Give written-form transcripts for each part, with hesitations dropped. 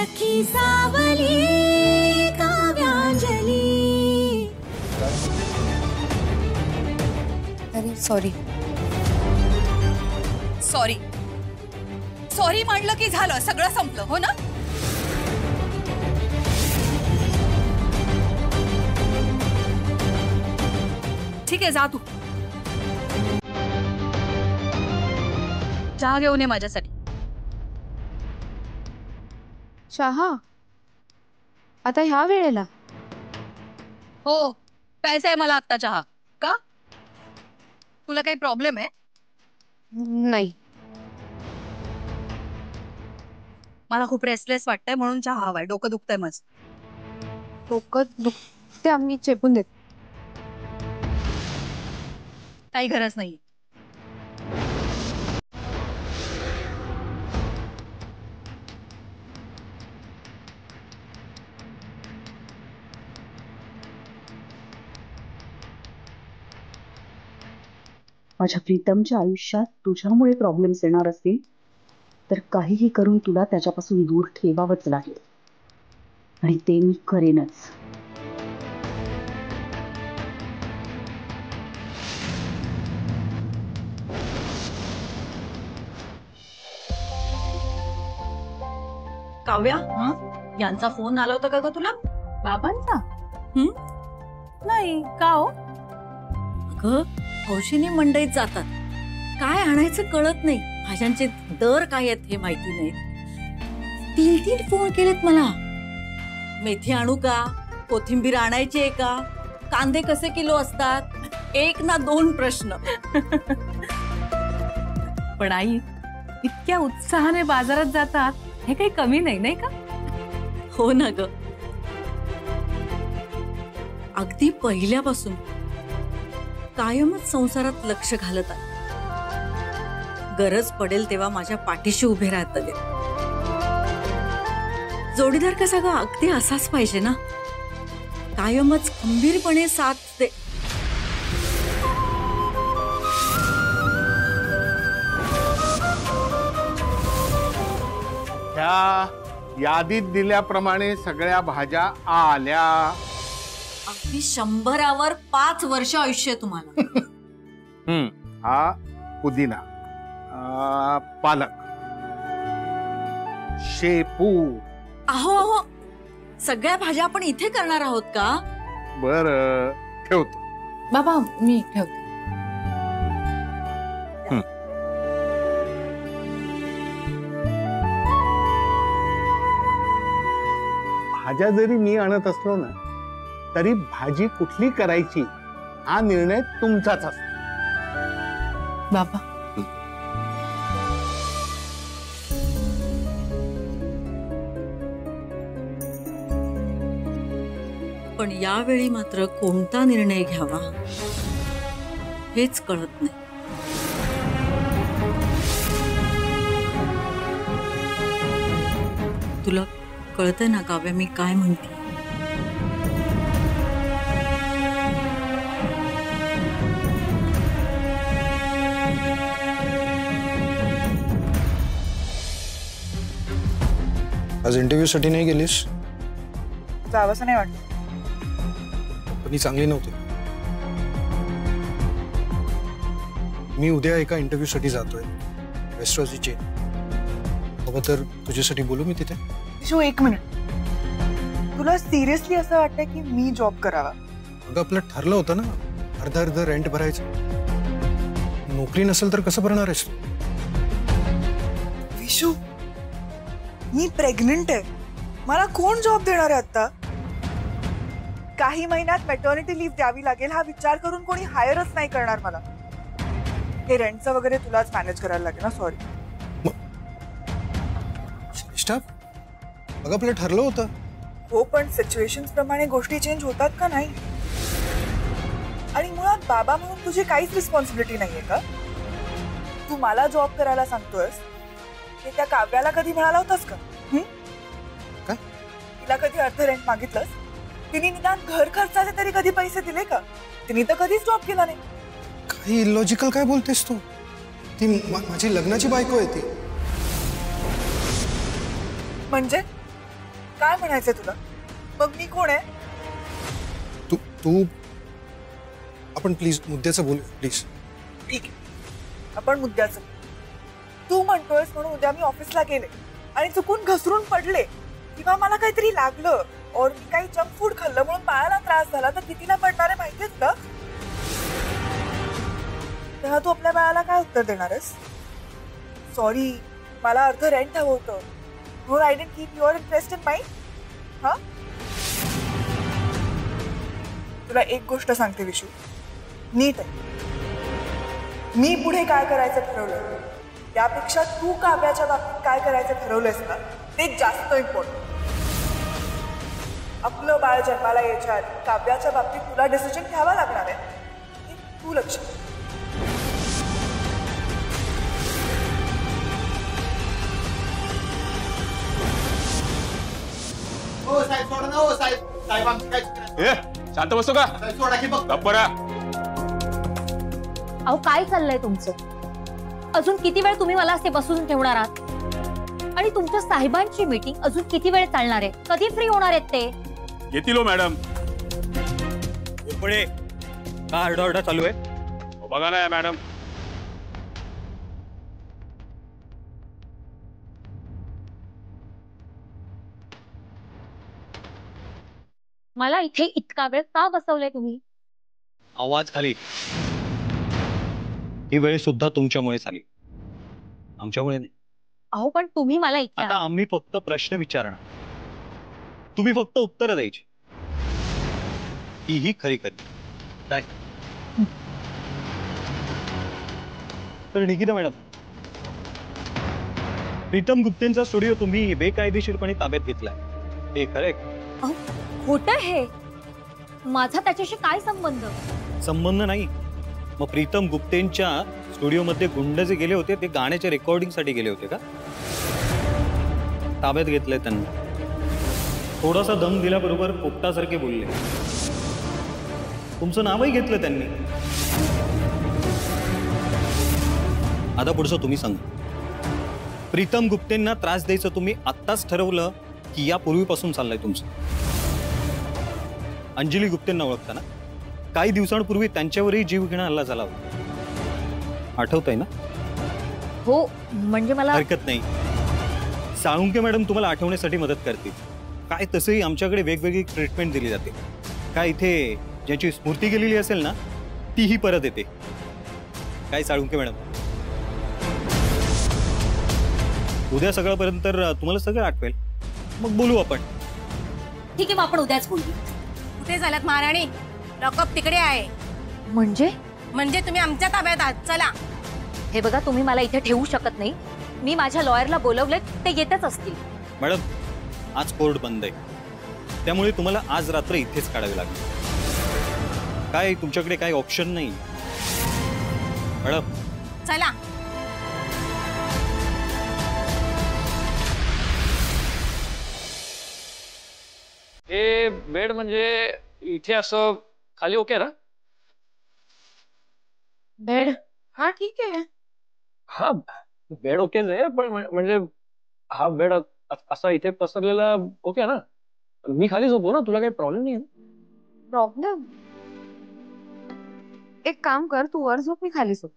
सखी सावली काव्यांजली। अरे sorry sorry sorry म्हणलं की झालं, सगळं संपलं हो ना? ठीक आहे जा तू, चहा घेऊन ये माझ्यासाठी। चहा आता ह्या वेळेला? हो प्यायचा आहे मला आत्ता चहा। का तुला काही प्रॉब्लेम आहे? नाही, मला खूप रेस्टलेस वाटतंय म्हणून चहा हवाय, डोकं दुखतंय माझं। डोकं दुखते, आम्ही चेपून देत। काही गरज नाही। माझ्या प्रीतमच्या आयुष्यात तुझ्यामुळे प्रॉब्लेम्स येणार असतील तर काहीही करून तुला त्याच्यापासून दूर ठेवावंच लागेल, आणि ते मी करेनच। काव्या, यांचा फोन आला होता का ग तुला? बाबांचा? नाही का हो? अगं हौशीनी मंडईत जातात, काय आणायचं कळत नाही, भाज्यांचे दर काय आहेत हे माहिती नाही। 3 फोन केलेत मला, मेथी आणू का, कोथिंबीर आणायची आहे का, कांदे कसे किलो असतात, 1 ना 2 प्रश्न। पण आई इतक्या उत्साहाने बाजारात जातात हे काही कमी नाही, नाही का? हो ना ग, अगदी पहिल्यापासून कायमच संसारात लक्ष घालत आहे, गरज पडेल तेव्हा माझ्या पाठीशी उभे राहतात। जोडीदार कसा ग अगदी असाच पाहिजे ना, कायमच खंबीरपणे साथ दे। ह्या यादीत दिल्याप्रमाणे सगळ्या भाज्या आल्या। अगदी 100वर 5 वर्ष आयुष्य आहे तुम्हाला। हा पुदिना, पालक, शेपू। अहो अहो, सगळ्या भाज्या आपण इथे करणार आहोत का? बरं ठेवतो। बाबा मी ठेवते। भाज्या जरी मी आणत असलो ना तरी भाजी कुठली करायची हा निर्णय तुमचाच असतो। बाबा पण यावेळी मात्र कोणता निर्णय घ्यावा हेच कळत नाही। तुला कळतंय ना काव्या मी काय म्हणते? आज इंटरव्ह्यू साठी नाही गेलीस? जावंसं नाही वाटत। पण चांगली नव्हती। मी उद्या एका इंटरव्ह्यू साठी जातोय, वेस्टर्सची चेन। हवं तर तुझ्यासाठी बोलू मी तिथे? विशू 1 मिनिट, तुला सिरियसली असं वाटतंय की मी जॉब करावा? अगं आपलं ठरलं होतं ना अर्ध रेंट भरायचं, नोकरी नसेल तर कसं भरणार आहेस तू? विशू मी प्रेग्नेंट आहे, मला कोण जॉब देणार आहे आता? काही महिन्यात मॅटर्निटी लीव्ह द्यावी लागेल हा विचार करून कोणी हायरच नाही करणार मला। हे रेंटचं वगैरे तुलाच मॅनेज करायला लागेल ना। सॉरी। अगं आपलं ठरलं होतं। हो पण सिच्युएशन्स प्रमाणे गोष्टी चेंज होतात का नाही? आणि मुळात बाबा म्हणून तुझी काहीच रिस्पॉन्सिबिलिटी नाहीये का? तू मला जॉब करायला सांगतोयस ते त्या काव्याला कधी म्हणाला होतास का? काय? तिला कधी अर्ध रेंट मागितलंस? तिने निदान घर खर्चाचे तरी कधी पैसे दिले का? तिने तर कधीच जॉब केला नाही। काही इलॉजिकल काय बोलतेस तू? ती माझी लग्नाची बायको आहे ती। म्हणजे काय म्हणायचंय तुला? मग मी कोण आहे? तू तू आपण प्लीज मुद्द्याचं बोल प्लीज. ठीक आहे, आपण मुद्द्याचं. तू म्हणतोयस म्हणून उद्या मी ऑफिसला गेले आणि चुकून घसरून पडले किंवा मला काहीतरी लागलं और मी काही जंक फूड खाल्लं म्हणून बाळाला त्रास झाला तर कितीला पडणार आहे माहितीये तुला? तेव्हा तू आपल्या बाळाला काय उत्तर देणार आहेस? सॉरी, मला अर्ध रेंट हवं होतं, म्हणून I didn't keep your interest in mind. हा, तुला एक गोष्ट सांगते विशू, नीट आहे. मी पुढे काय करायचं ठरवलं त्यापेक्षा तू काव्याच्या बाबतीत काय करायचं ठरवलंयस ना ते जास्त इम्पॉर्टंट. आपलं बाळ जन्माला यायच्या आधी काव्याच्या बाबतीत तुला डिसिजन घ्यावा लागणार आहे, हे तू लक्ष दे. शांत बसतो का? अहो काय चाललंय तुमचं? अजून किती वेळ तुम्ही मला असे बसून ठेवणार आहात? आणि तुमच्या साहेबांची मीटिंग अजून किती वेळ चालणार आहे? कधी फ्री होणार आहेत ते? येतील हो मॅडम. पुढे का आरडाओरडा चालू आहे? बघा ना मॅडम. मला इथे इतका वेळ का बसवलंय तुम्ही? आवाज खाली. ही वेळ सुद्धा तुमच्यामुळे झाली, आमच्यामुळे नाही. अहो पण तुम्ही मला इथे आता आम्ही फक्त प्रश्न विचारणार, तुम्ही फक्त उत्तर द्यायची. ही खरी खरी काय? तर निकिता मॅडम, प्रीतम गुप्तेंचा स्टुडिओ तुम्ही बेकायदेशीरपणे ताब्यात घेतलाय, ते खरंय? खोटं हे. माझा त्याच्याशी काय संबंध? संबंध नाही. मग प्रीतम गुप्तेंच्या स्टुडिओमध्ये गुंड जे गेले होते ते गाण्याच्या रेकॉर्डिंग साठी गेले होते का? ताब्यात घेतलंय त्यांना. थोडासा दम दिल्याबरोबर पोपटासारखे बोलले. तुमचं नावही घेतलं त्यांनी. आता पुढचं तुम्ही सांगा. प्रीतम गुप्तेंना त्रास द्यायचं तुम्ही आत्ताच ठरवलं की या पूर्वीपासून चाललंय तुमचं? अंजली गुप्तेंना ओळखता ना? काही दिवसांपूर्वी त्यांच्यावरही जीवघेणा हल्ला झाला होता, आठवतंय ना? हो, म्हणजे मला हरकत नाही. साळुंके मॅडम तुम्हाला आठवण्यासाठी मदत करतील. काय तसंही आमच्याकडे वेगवेगळी ट्रीटमेंट दिली जाते. काय इथे ज्याची स्मृती गेलेली असेल ना तीही परत येते. काय साळुंके मॅडम? उद्या सकाळपर्यंत तुम्हाला सगळं आठवेल, मग बोलू आपण. ठीक आहे, मग आपण उद्याच बोलू. कुठे झालात महाराणी? लॉकअप तिकडे आहे. म्हणजे तुम्ही आमच्या ताब्यात आहात. चला. हे बघा, तुम्ही मला इथे ठेवू शकत नाही. मी माझ्या लॉयरला बोलवले, ते येतच असतील. मॅडम, आज कोर्ट बंद आहे, त्यामुळे तुम्हाला आज रात्र इथेच काढावी लागेल. काय तुमच्याकडे काही ऑप्शन नाही मॅडम? चला. हे बेड म्हणजे इथे असं खाली ओके ना? बेड हा ठीक आहे. हा बेड ओकेच आहे, पण म्हणजे हा बेड असा इथे पसरलेला ओके ना? मी खाली झोपू ना, तुला काही प्रॉब्लेम नाही? प्रॉब्लेम? एक काम कर, तू वर झोप, मी खाली झोप.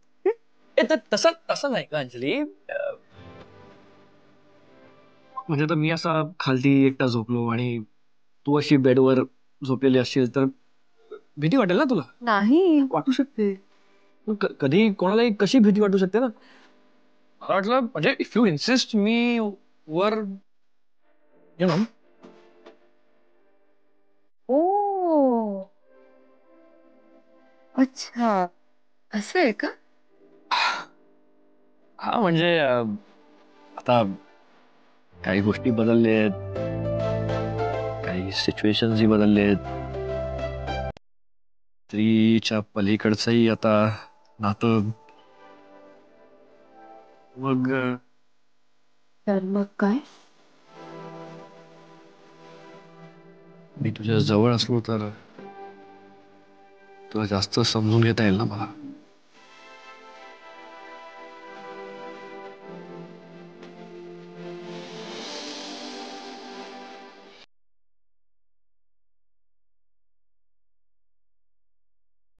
तसं नाही का अंजली? म्हणजे तर मी असा खालती एकटा झोपलो आणि तू अशी बेडवर झोपलेली असशील तर भीती वाटेल ना तुला? नाही वाटू शकते. कधी कोणालाही कशी भीती वाटू शकते ना. मला वाटलं म्हणजे if you insist me were you know. ओ अच्छा, असं आहे का? हा म्हणजे आता काही गोष्टी बदलल्यात, काही सिच्युएशन्सही बदललेत. स्त्रीच्या पलीकडचंही आता नातं. मग तर मग काय? मी तुझ्या जवळ असलो तर तुला जास्त समजून घेता येईल ना मला.